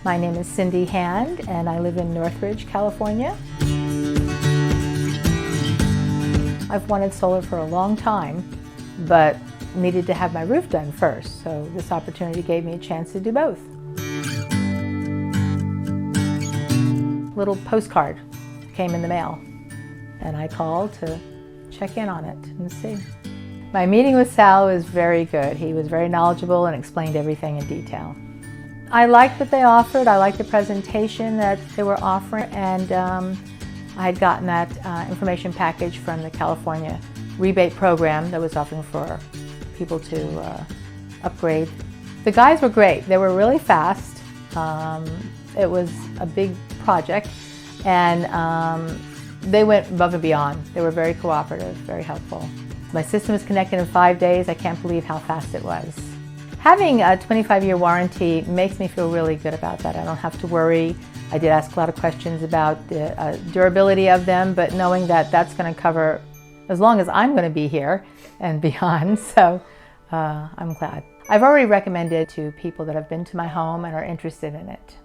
My name is Cindy Hand, and I live in Northridge, California. I've wanted solar for a long time, but needed to have my roof done first, so this opportunity gave me a chance to do both. Little postcard came in the mail, and I called to check in on it and see. My meeting with Sal was very good. He was very knowledgeable and explained everything in detail. I liked what they offered. I liked the presentation that they were offering, and I had gotten that information package from the California rebate program that was offering for people to upgrade. The guys were great. They were really fast. It was a big project, and they went above and beyond. They were very cooperative, very helpful. My system was connected in 5 days. I can't believe how fast it was. Having a 25-year warranty makes me feel really good about that. I don't have to worry. I did ask a lot of questions about the durability of them, but knowing that that's going to cover as long as I'm going to be here and beyond, so I'm glad. I've already recommended to people that have been to my home and are interested in it.